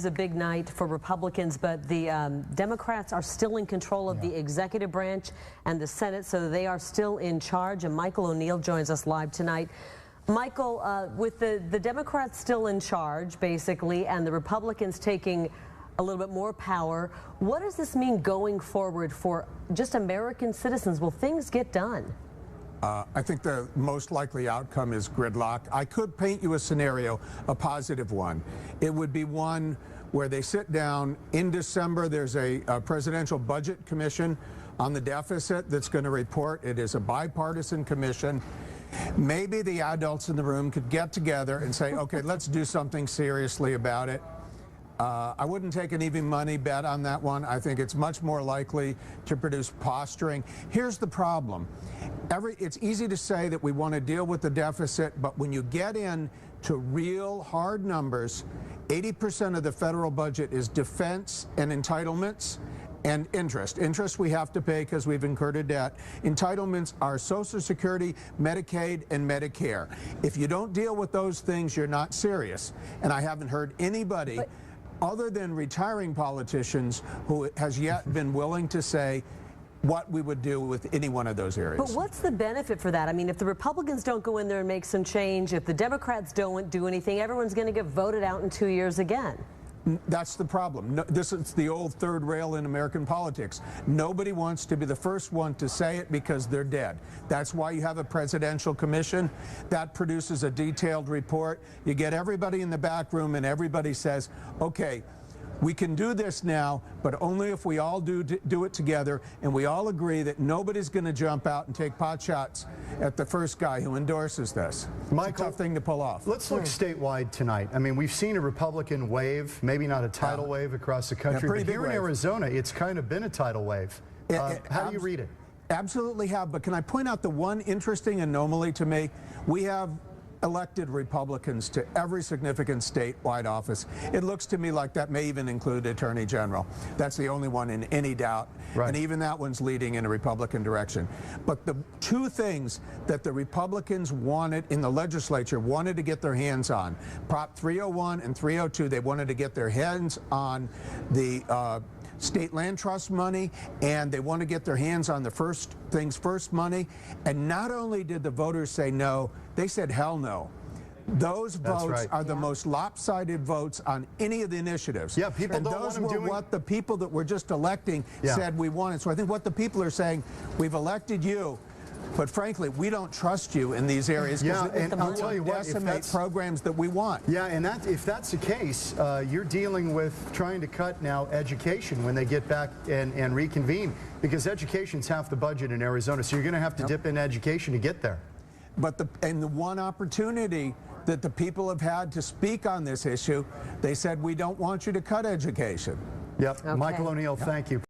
It's a big night for Republicans, but the Democrats are still in control of the executive branch and the Senate, so they are still in charge. And Michael O'Neill joins us live tonight. Michael, with the Democrats still in charge, basically, and the Republicans taking a little bit more power, what does this mean going forward for just American citizens? Will things get done? I think the most likely outcome is gridlock. I could paint you a scenario, a positive one. It would be one where they sit down in December. There's a presidential budget commission on the deficit that's going to report. It is a bipartisan commission. Maybe the adults in the room could get together and say, okay, let's do something seriously about it. I wouldn't take an even money bet on that one. I think it's much more likely to produce posturing. Here's the problem. It's easy to say that we want to deal with the deficit, but when you get into real hard numbers, 80% of the federal budget is defense and entitlements and interest. Interest we have to pay because we've incurred a debt. Entitlements are Social Security, Medicaid, and Medicare. If you don't deal with those things, you're not serious. And I haven't heard anybody other than retiring politicians who has yet been willing to say what we would do with any one of those areas. But what's the benefit for that? I mean, if the Republicans don't go in there and make some change, if the Democrats don't do anything, everyone's going to get voted out in 2 years again. That's the problem. No, this is the old third rail in American politics. Nobody wants to be the first one to say it because they're dead. That's why you have a presidential commission that produces a detailed report. You get everybody in the back room and everybody says, okay, we can do this now, but only if we all do it together and we all agree that nobody's going to jump out and take pot shots at the first guy who endorses this. Michael, it's a tough thing to pull off. Let's look statewide tonight. I mean, we've seen a Republican wave, maybe not a tidal wave across the country, but here in Arizona, it's kind of been a tidal wave. How do you read it? Absolutely have, but can I point out the one interesting anomaly to me? We have elected Republicans to every significant statewide office. It looks to me like that may even include Attorney General. That's the only one in any doubt. Right. And even that one's leading in a Republican direction. But the two things that the Republicans wanted in the legislature, wanted to get their hands on, Prop 301 and 302, they wanted to get their hands on the state land trust money, and they want to get their hands on the first things first money. And not only did the voters say no, they said hell no. Those votes are the most lopsided votes on any of the initiatives. Yeah, people and don't those want them were doing what the people that were just electing said we wanted. So I think what the people are saying, we've elected you, but frankly, we don't trust you in these areas. Yeah, and I'll tell you what, if that's programs that we want. Yeah, and if that's the case, you're dealing with trying to cut now education when they get back and reconvene, because education's half the budget in Arizona, so you're going to have to dip in education to get there. But the one opportunity that the people have had to speak on this issue, they said, we don't want you to cut education. Yep. Okay. Michael O'Neill, thank you.